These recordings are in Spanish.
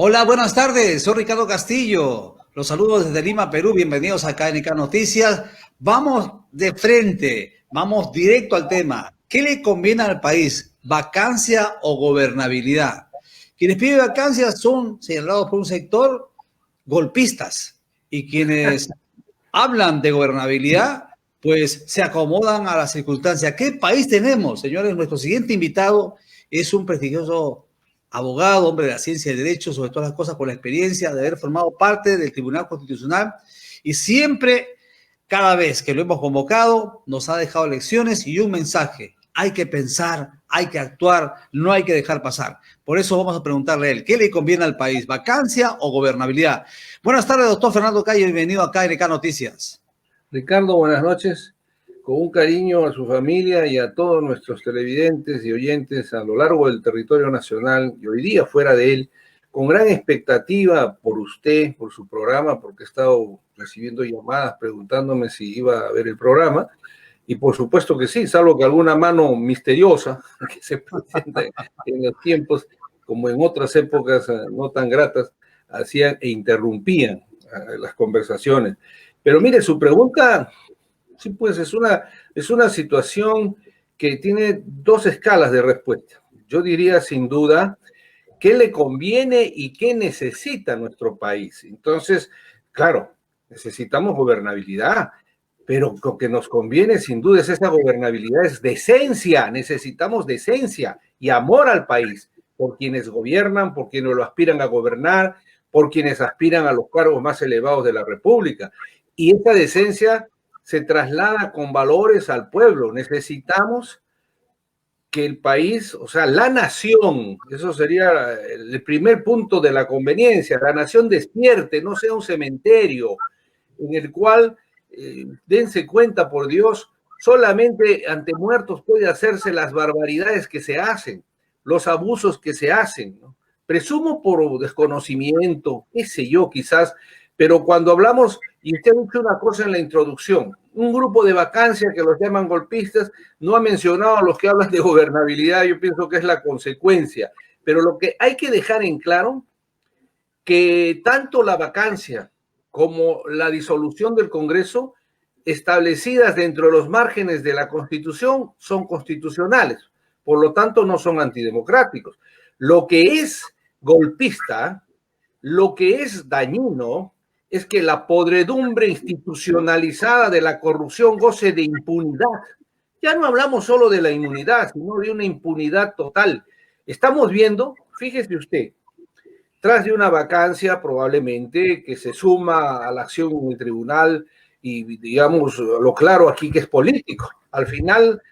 Hola, buenas tardes. Soy Ricardo Castillo. Los saludo desde Lima, Perú. Bienvenidos a KNK Noticias. Vamos de frente, vamos directo al tema. ¿Qué le conviene al país? ¿Vacancia o gobernabilidad? Quienes piden vacancia son señalados por un sector golpistas y quienes hablan de gobernabilidad, pues se acomodan a las circunstancias. ¿Qué país tenemos, señores? Nuestro siguiente invitado es un prestigioso abogado, hombre de la ciencia y derecho, sobre todas las cosas, con la experiencia de haber formado parte del Tribunal Constitucional y siempre, cada vez que lo hemos convocado, nos ha dejado lecciones y un mensaje. Hay que pensar, hay que actuar, no hay que dejar pasar. Por eso vamos a preguntarle a él, ¿qué le conviene al país, vacancia o gobernabilidad? Buenas tardes, doctor Fernando Calle, bienvenido a KNK Noticias. Ricardo, buenas noches. Con un cariño a su familia y a todos nuestros televidentes y oyentes a lo largo del territorio nacional y hoy día fuera de él, con gran expectativa por usted, por su programa, porque he estado recibiendo llamadas preguntándome si iba a ver el programa, y por supuesto que sí, salvo que alguna mano misteriosa que se presenta en los tiempos, como en otras épocas no tan gratas, hacían e interrumpían las conversaciones. Pero mire, su pregunta, sí, pues es una situación que tiene dos escalas de respuesta. Yo diría sin duda qué le conviene y qué necesita nuestro país. Entonces, claro, necesitamos gobernabilidad, pero lo que nos conviene sin duda es esa gobernabilidad, es decencia, necesitamos decencia y amor al país, por quienes gobiernan, por quienes lo aspiran a gobernar, por quienes aspiran a los cargos más elevados de la República. Y esa decencia se traslada con valores al pueblo. Necesitamos que el país, o sea, la nación, eso sería el primer punto de la conveniencia, la nación despierte, no sea un cementerio en el cual, dense cuenta por Dios, solamente ante muertos puede hacerse las barbaridades que se hacen, los abusos que se hacen, ¿no? Presumo por desconocimiento, qué sé yo, quizás, pero cuando hablamos, y usted ha dicho una cosa en la introducción, un grupo de vacancia que los llaman golpistas, no ha mencionado a los que hablan de gobernabilidad, yo pienso que es la consecuencia, pero lo que hay que dejar en claro, que tanto la vacancia como la disolución del Congreso, establecidas dentro de los márgenes de la Constitución, son constitucionales, por lo tanto no son antidemocráticos. Lo que es golpista, lo que es dañino, es que la podredumbre institucionalizada de la corrupción goce de impunidad. Ya no hablamos solo de la inmunidad, sino de una impunidad total. Estamos viendo, fíjese usted, tras de una vacancia probablemente que se suma a la acción en el tribunal y digamos lo claro aquí que es político. Al final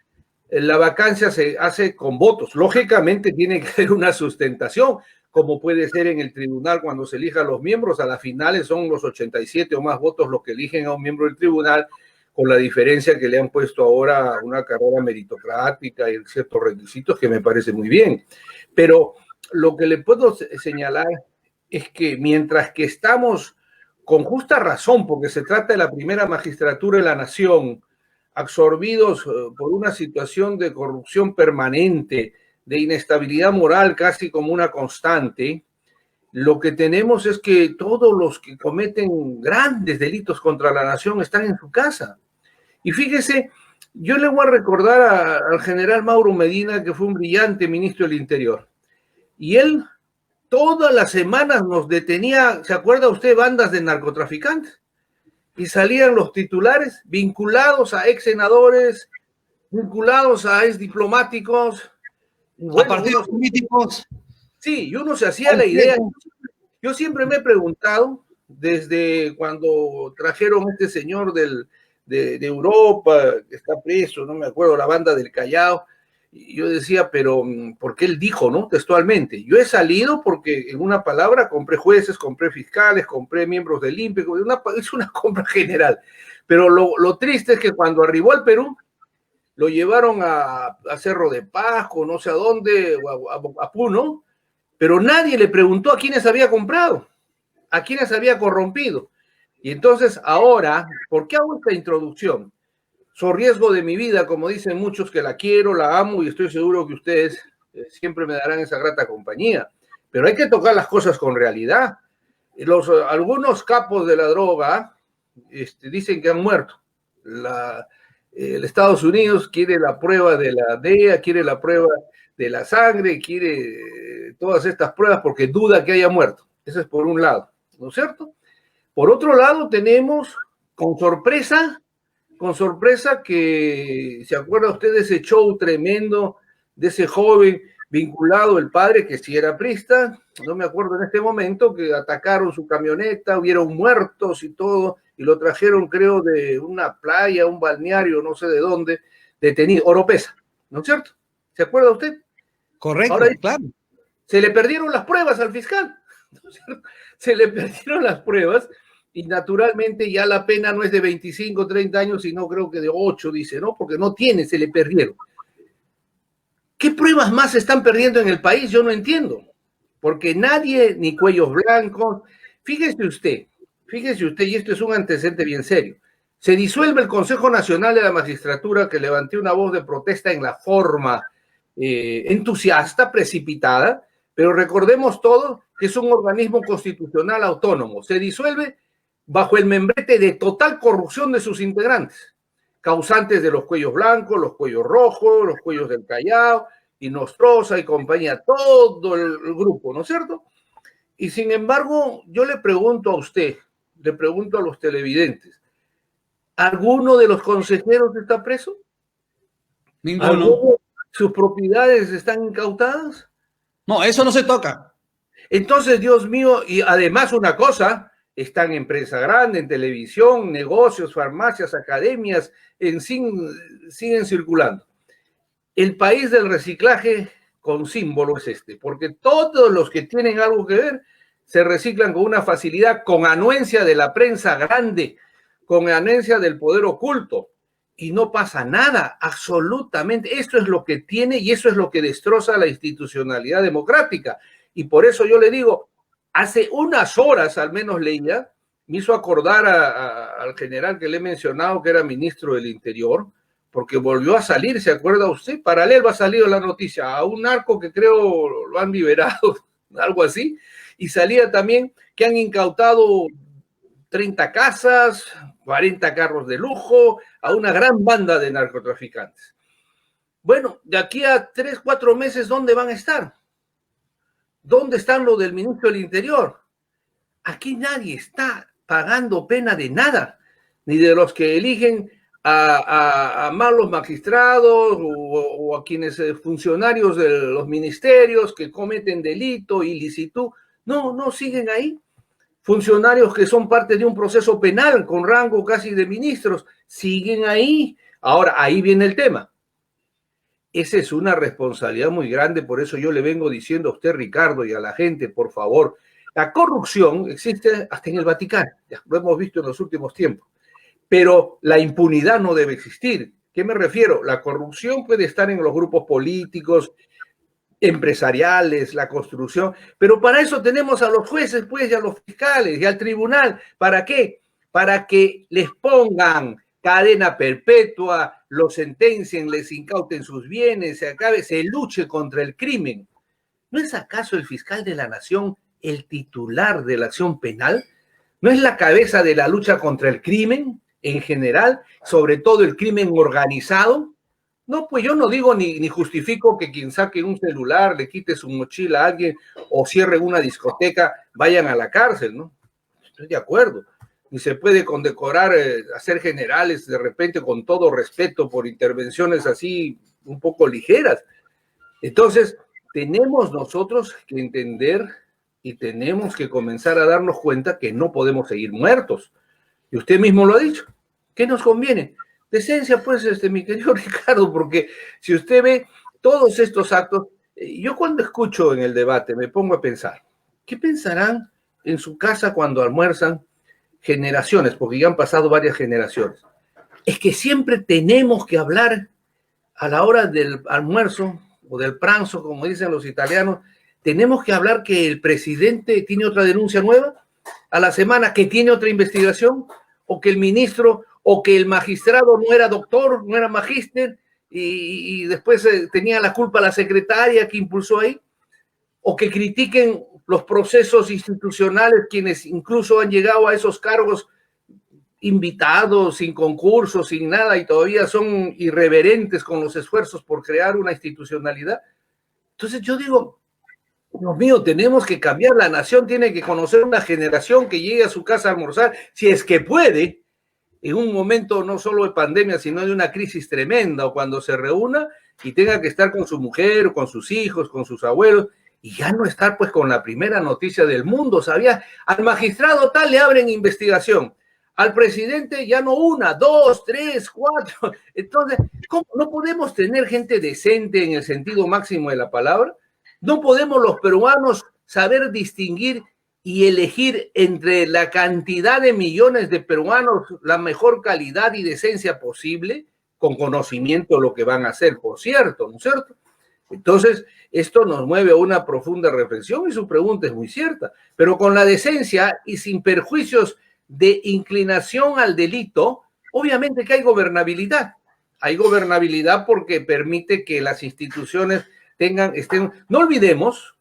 la vacancia se hace con votos. Lógicamente tiene que haber una sustentación, como puede ser en el tribunal cuando se elijan los miembros. A las finales son los 87 o más votos los que eligen a un miembro del tribunal, con la diferencia que le han puesto ahora una carrera meritocrática y ciertos requisitos que me parece muy bien. Pero lo que le puedo señalar es que mientras que estamos con justa razón, porque se trata de la primera magistratura de la nación, absorbidos por una situación de corrupción permanente, de inestabilidad moral casi como una constante, lo que tenemos es que todos los que cometen grandes delitos contra la nación están en su casa. Y fíjese, yo le voy a recordar al general Mauro Medina, que fue un brillante ministro del Interior. Y él todas las semanas nos detenía, ¿se acuerda usted? Bandas de narcotraficantes. Y salían los titulares vinculados a ex senadores, vinculados a ex diplomáticos. A Bueno, partidos políticos. sí, y uno se hacía la idea. Yo siempre me he preguntado, desde cuando trajeron a este señor de Europa, que está preso, no me acuerdo, la banda del Callao, y yo decía, pero porque él dijo, ¿no? Textualmente, yo he salido porque en una palabra compré jueces, compré fiscales, compré miembros del INPE, es una compra general. Pero lo triste es que cuando arribó al Perú, lo llevaron a Cerro de Pasco, no sé a dónde, a Puno, pero nadie le preguntó a quiénes había comprado, a quiénes había corrompido. Y entonces ahora, ¿por qué hago esta introducción? So riesgo de mi vida, como dicen muchos que la quiero, la amo y estoy seguro que ustedes siempre me darán esa grata compañía. pero hay que tocar las cosas con realidad. Algunos capos de la droga dicen que han muerto. El Estados Unidos quiere la prueba de la DEA, quiere la prueba de la sangre, quiere todas estas pruebas porque duda que haya muerto. Eso es por un lado, ¿no es cierto? Por otro lado, tenemos con sorpresa que, ¿se acuerda usted de ese show tremendo de ese joven vinculado, el padre, que sí era priista, no me acuerdo en este momento, que atacaron su camioneta, hubieron muertos y todo, y lo trajeron, creo, de una playa, un balneario, no sé de dónde, detenido, Oropesa, ¿no es cierto? ¿Se acuerda usted? Correcto, Ahora, claro. se le perdieron las pruebas al fiscal, ¿no es cierto? Se le perdieron las pruebas y naturalmente ya la pena no es de 25, 30 años, sino creo que de 8, dice, ¿no? Porque no tiene, se le perdieron. ¿Qué pruebas más se están perdiendo en el país? Yo no entiendo. Porque nadie, ni cuellos blancos. Fíjese usted, y esto es un antecedente bien serio. Se disuelve el Consejo Nacional de la Magistratura, que levanté una voz de protesta en la forma entusiasta, precipitada, pero recordemos todos que es un organismo constitucional autónomo. Se disuelve bajo el membrete de total corrupción de sus integrantes, causantes de los cuellos blancos, los cuellos rojos, los cuellos del Callao, y Nostroza y compañía, todo el grupo, ¿no es cierto? Y sin embargo, yo le pregunto a usted, le pregunto a los televidentes, ¿alguno de los consejeros está preso? Ninguno. ¿Alguno, sus propiedades están incautadas? No, eso no se toca. Entonces, Dios mío, y además una cosa, están en prensa grande, en televisión, negocios, farmacias, academias, siguen circulando. El país del reciclaje con símbolo es porque todos los que tienen algo que ver se reciclan con una facilidad, con anuencia de la prensa grande, con anuencia del poder oculto, y no pasa nada, absolutamente. Esto es lo que tiene y eso es lo que destroza la institucionalidad democrática. Y por eso yo le digo, hace unas horas al menos leía, me hizo acordar al general que le he mencionado, que era ministro del Interior, porque volvió a salir, ¿se acuerda usted? Paralelo ha salido la noticia a un narco que creo lo han liberado, algo así, y salía también que han incautado 30 casas, 40 carros de lujo, a una gran banda de narcotraficantes. Bueno, de aquí a 3, 4 meses, ¿dónde van a estar? ¿Dónde están los del ministro del Interior? Aquí nadie está pagando pena de nada, ni de los que eligen a malos magistrados o a quienes funcionarios de los ministerios que cometen delito, ilicitud. No siguen ahí. Funcionarios que son parte de un proceso penal con rango casi de ministros, siguen ahí. Ahora, ahí viene el tema. Esa es una responsabilidad muy grande, por eso yo le vengo diciendo a usted, Ricardo, y a la gente, por favor, la corrupción existe hasta en el Vaticano, ya lo hemos visto en los últimos tiempos, pero la impunidad no debe existir. ¿Qué me refiero? La corrupción puede estar en los grupos políticos, empresariales, la construcción, pero para eso tenemos a los jueces, pues, y a los fiscales, y al tribunal. ¿Para qué? Para que les pongan cadena perpetua, los sentencien, les incauten sus bienes, se luche contra el crimen. ¿No es acaso el fiscal de la nación el titular de la acción penal? ¿No es la cabeza de la lucha contra el crimen en general, sobre todo el crimen organizado? No, pues yo no digo ni justifico que quien saque un celular, le quite su mochila a alguien o cierre una discoteca, vayan a la cárcel, ¿no? Estoy de acuerdo. Ni se puede condecorar, hacer generales de repente con todo respeto por intervenciones así un poco ligeras. Entonces, tenemos nosotros que entender y tenemos que comenzar a darnos cuenta que no podemos seguir muertos. Y usted mismo lo ha dicho. ¿Qué nos conviene? Decencia, pues, mi querido Ricardo, porque si usted ve todos estos actos, yo cuando escucho en el debate me pongo a pensar, ¿qué pensarán en su casa cuando almuerzan generaciones? Porque ya han pasado varias generaciones. Es que siempre tenemos que hablar a la hora del almuerzo o del pranzo, como dicen los italianos, tenemos que hablar que el presidente tiene otra denuncia nueva, a la semana que tiene otra investigación, o que el ministro o que el magistrado no era doctor, no era magíster, y después tenía la culpa la secretaria que impulsó ahí, o que critiquen los procesos institucionales, quienes incluso han llegado a esos cargos invitados, sin concursos, sin nada, y todavía son irreverentes con los esfuerzos por crear una institucionalidad. Entonces yo digo, Dios mío, tenemos que cambiar, la nación tiene que conocer una generación que llegue a su casa a almorzar, si es que puede, en un momento no solo de pandemia, sino de una crisis tremenda, o cuando se reúna y tenga que estar con su mujer, con sus hijos, con sus abuelos, y ya no estar pues con la primera noticia del mundo, ¿sabía? Al magistrado tal le abren investigación, al presidente ya no una, dos, tres, cuatro. Entonces, ¿cómo? No podemos tener gente decente en el sentido máximo de la palabra. No podemos los peruanos saber distinguir y elegir entre la cantidad de millones de peruanos la mejor calidad y decencia posible, con conocimiento de lo que van a hacer, por cierto, ¿no es cierto? Entonces, esto nos mueve a una profunda reflexión y su pregunta es muy cierta, pero con la decencia y sin perjuicios de inclinación al delito, obviamente que hay gobernabilidad. Hay gobernabilidad porque permite que las instituciones estén, no olvidemos,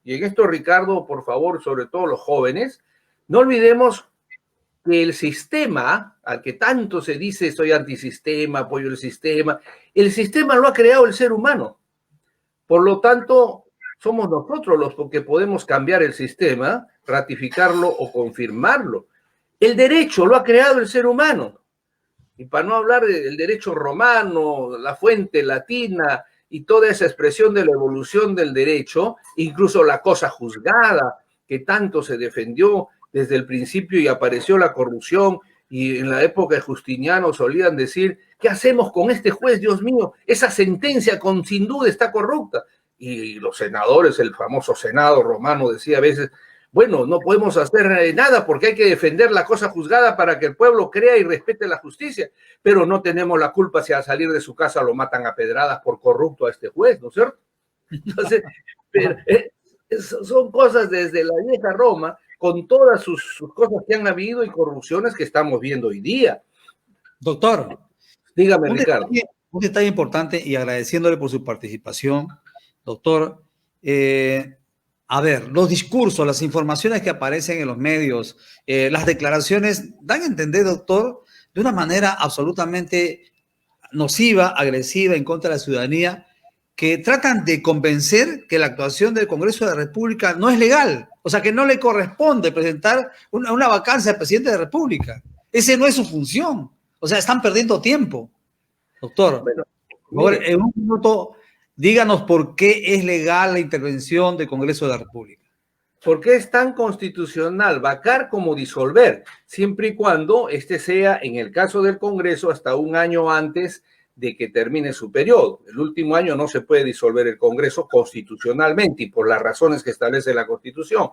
y en esto Ricardo, por favor, sobre todo los jóvenes, no olvidemos que el sistema, al que tanto se dice soy antisistema, apoyo el sistema lo ha creado el ser humano. Por lo tanto, somos nosotros los que podemos cambiar el sistema, ratificarlo o confirmarlo. El derecho lo ha creado el ser humano. Y para no hablar del derecho romano, la fuente latina y toda esa expresión de la evolución del derecho, incluso la cosa juzgada, que tanto se defendió desde el principio y apareció la corrupción, y en la época de Justiniano solían decir, ¿qué hacemos con este juez? Dios mío, esa sentencia sin duda está corrupta. Y los senadores, el famoso Senado romano decía a veces, bueno, no podemos hacer nada porque hay que defender la cosa juzgada para que el pueblo crea y respete la justicia, pero no tenemos la culpa si al salir de su casa lo matan a pedradas por corrupto a este juez, ¿no es cierto? Entonces, pero, son cosas desde la vieja Roma, con todas sus cosas que han habido y corrupciones que estamos viendo hoy día. Doctor, dígame, Ricardo. Un detalle importante y agradeciéndole por su participación, doctor. A ver, los discursos, las informaciones que aparecen en los medios, las declaraciones, dan a entender, doctor, de una manera absolutamente nociva, agresiva en contra de la ciudadanía, que tratan de convencer que la actuación del Congreso de la República no es legal, o sea, que no le corresponde presentar una vacancia al presidente de la República. Ese no es su función. O sea, están perdiendo tiempo. Doctor, bueno, en un minuto, díganos por qué es legal la intervención del Congreso de la República. Porque es tan constitucional vacar como disolver, siempre y cuando este sea, en el caso del Congreso, hasta un año antes de que termine su periodo. El último año no se puede disolver el Congreso constitucionalmente y por las razones que establece la Constitución.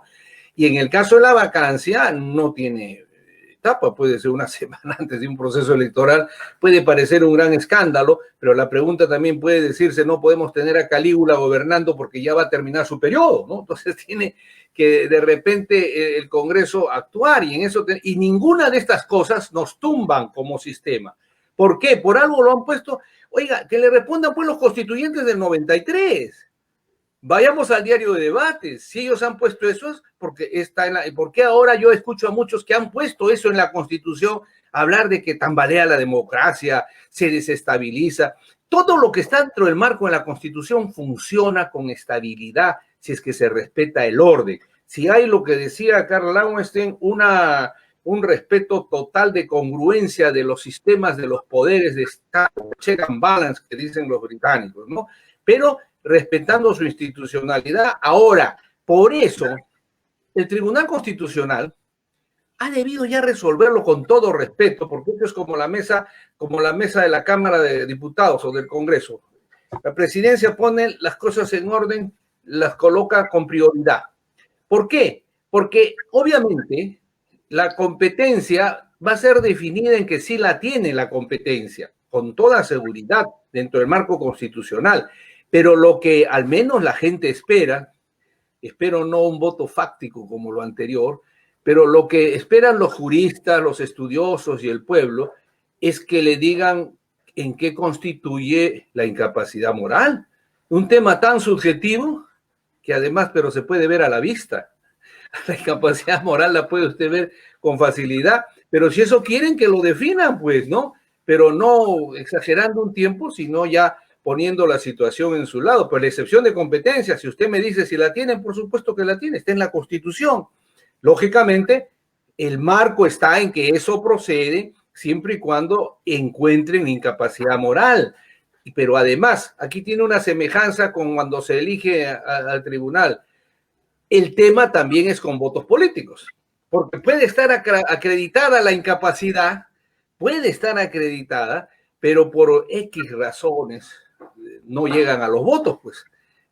Y en el caso de la vacancia no tiene etapa, puede ser una semana antes de un proceso electoral, puede parecer un gran escándalo, pero la pregunta también puede decirse, no podemos tener a Calígula gobernando porque ya va a terminar su periodo, ¿no? Entonces tiene que de repente el Congreso actuar y en eso y ninguna de estas cosas nos tumban como sistema. ¿Por qué? Por algo lo han puesto. Oiga, que le respondan pues los constituyentes del 93. Vayamos al diario de debates. Si ellos han puesto eso, porque está porque ahora yo escucho a muchos que han puesto eso en la Constitución, hablar de que tambalea la democracia, se desestabiliza. Todo lo que está dentro del marco de la Constitución funciona con estabilidad si es que se respeta el orden. Si hay lo que decía Karl Lauenstein, un respeto total de congruencia de los sistemas de los poderes de Estado, check and balance que dicen los británicos, ¿no? Pero respetando su institucionalidad. Ahora, por eso, el Tribunal Constitucional ha debido ya resolverlo con todo respeto, porque esto es como la mesa de la Cámara de Diputados o del Congreso. La presidencia pone las cosas en orden, las coloca con prioridad. ¿Por qué? Porque obviamente la competencia va a ser definida en que sí la tiene la competencia, con toda seguridad, dentro del marco constitucional. Pero lo que al menos la gente espera, espero no un voto fáctico como lo anterior, pero lo que esperan los juristas, los estudiosos y el pueblo es que le digan en qué constituye la incapacidad moral. Un tema tan subjetivo, que además, pero se puede ver a la vista. La incapacidad moral la puede usted ver con facilidad, pero si eso quieren que lo definan, pues, ¿no? Pero no exagerando un tiempo, sino ya poniendo la situación en su lado. Pues la excepción de competencia, si usted me dice si la tienen, por supuesto que la tiene, está en la Constitución. Lógicamente, el marco está en que eso procede siempre y cuando encuentren incapacidad moral. Pero además, aquí tiene una semejanza con cuando se elige al tribunal. El tema también es con votos políticos, porque puede estar acreditada la incapacidad, puede estar acreditada, pero por X razones no llegan a los votos, pues.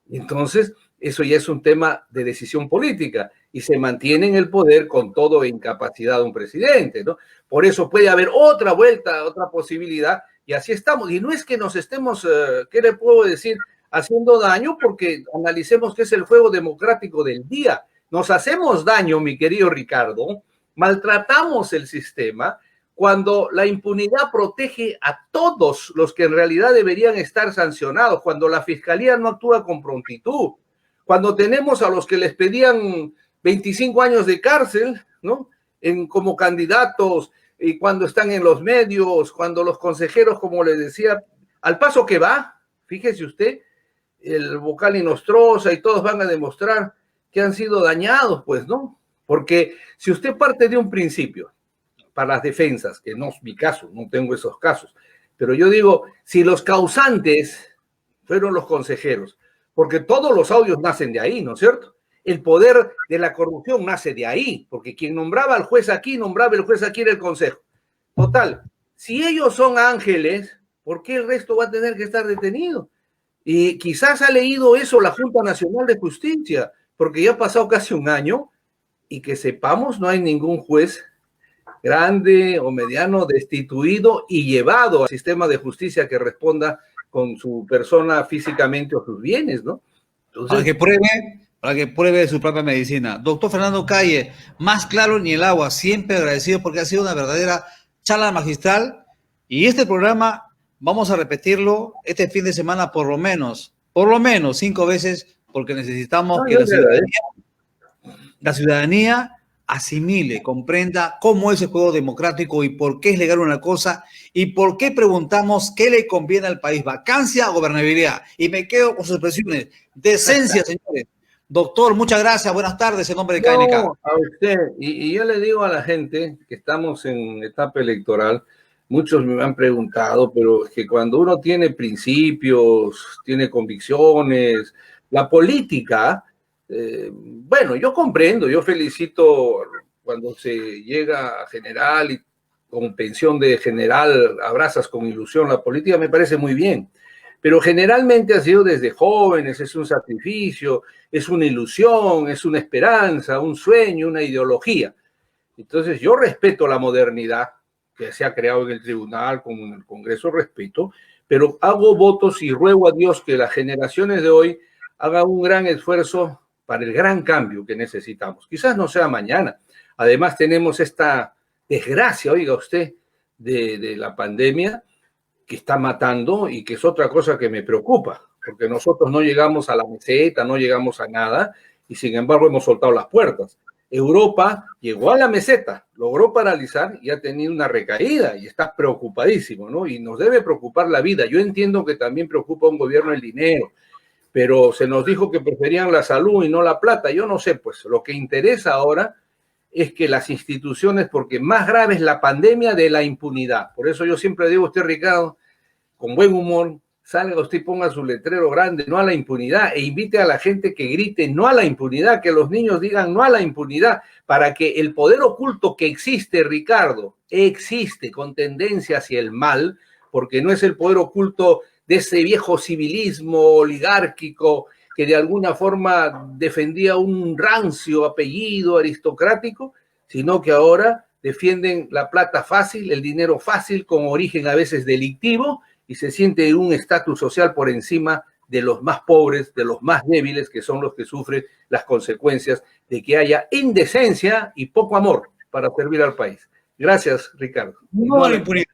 Entonces, eso ya es un tema de decisión política y se mantiene en el poder con toda incapacidad de un presidente, ¿no? Por eso puede haber otra vuelta, otra posibilidad, y así estamos. Y no es que nos estemos, ¿qué le puedo decir?, haciendo daño, porque analicemos qué es el juego democrático del día. Nos hacemos daño, mi querido Ricardo, maltratamos el sistema cuando la impunidad protege a todos los que en realidad deberían estar sancionados, cuando la fiscalía no actúa con prontitud, cuando tenemos a los que les pedían 25 años de cárcel, ¿no?, como candidatos, y cuando están en los medios, cuando los consejeros, como les decía, al paso que va, fíjese usted, el vocal y Nostroza y todos van a demostrar que han sido dañados, pues, ¿no? Porque si usted parte de un principio para las defensas, que no es mi caso, no tengo esos casos, pero yo digo, si los causantes fueron los consejeros, porque todos los audios nacen de ahí, ¿no es cierto? El poder de la corrupción nace de ahí, porque quien nombraba al juez aquí, nombraba el juez aquí, era el consejo. Total, si ellos son ángeles, ¿por qué el resto va a tener que estar detenido? Y quizás ha leído eso la Junta Nacional de Justicia, porque ya ha pasado casi un año y que sepamos no hay ningún juez grande o mediano destituido y llevado al sistema de justicia que responda con su persona físicamente o sus bienes, ¿no? Entonces, para que pruebe su propia medicina. Doctor Fernando Calle, más claro ni el agua, siempre agradecido porque ha sido una verdadera charla magistral y este programa vamos a repetirlo este fin de semana por lo menos 5 veces porque necesitamos que la ciudadanía asimile, comprenda cómo es el juego democrático y por qué es legal una cosa y por qué preguntamos qué le conviene al país, vacancia o gobernabilidad. Y me quedo con sus expresiones. Decencia, señores. Doctor, muchas gracias. Buenas tardes en nombre de KNK. No, a usted. Y yo le digo a la gente que estamos en etapa electoral, muchos me han preguntado, pero es que cuando uno tiene principios, tiene convicciones, la política... bueno, yo comprendo, yo felicito cuando se llega a general y con pensión de general abrazas con ilusión la política, me parece muy bien, pero generalmente ha sido desde jóvenes, es un sacrificio, es una ilusión, es una esperanza, un sueño, una ideología. Entonces yo respeto la modernidad que se ha creado en el tribunal, con el Congreso, respeto, pero hago votos y ruego a Dios que las generaciones de hoy hagan un gran esfuerzo para el gran cambio que necesitamos. Quizás no sea mañana. Además tenemos esta desgracia, oiga usted, de la pandemia que está matando y que es otra cosa que me preocupa, porque nosotros no llegamos a la meseta, no llegamos a nada y sin embargo hemos soltado las puertas. Europa llegó a la meseta, logró paralizar y ha tenido una recaída y está preocupadísimo, ¿no? Y nos debe preocupar la vida. Yo entiendo que también preocupa a un gobierno el dinero, pero se nos dijo que preferían la salud y no la plata. Yo no sé, pues lo que interesa ahora es que las instituciones, porque más grave es la pandemia de la impunidad. Por eso yo siempre digo a usted, Ricardo, con buen humor, salga usted y ponga su letrero grande, no a la impunidad, e invite a la gente que grite no a la impunidad, que los niños digan no a la impunidad, para que el poder oculto que existe, Ricardo, existe con tendencia hacia el mal, porque no es el poder oculto de ese viejo civilismo oligárquico que de alguna forma defendía un rancio apellido aristocrático, sino que ahora defienden la plata fácil, el dinero fácil, con origen a veces delictivo, y se siente un estatus social por encima de los más pobres, de los más débiles, que son los que sufren las consecuencias de que haya indecencia y poco amor para servir al país. Gracias, Ricardo. No a la impunidad.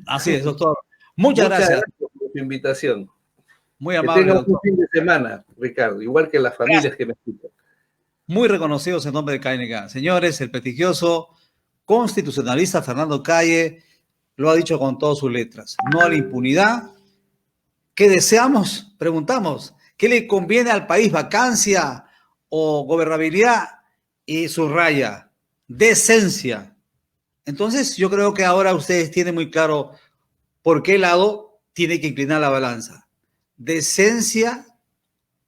Así es, doctor. Muchas gracias por su invitación. Muy Que amable, tengan un doctor. fin de semana, Ricardo, igual que las familias que me escuchan. Muy reconocidos en nombre de KNK. Señores, el prestigioso constitucionalista Fernando Calle lo ha dicho con todas sus letras. No a la impunidad. ¿Qué deseamos? Preguntamos. ¿Qué le conviene al país? ¿Vacancia o gobernabilidad? Y subraya, decencia. Entonces, yo creo que ahora ustedes tienen muy claro por qué lado tiene que inclinar la balanza. Decencia,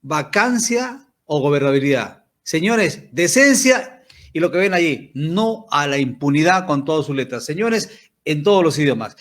vacancia o gobernabilidad. Señores, decencia y lo que ven allí, no a la impunidad con todas sus letras. Señores, en todos los idiomas.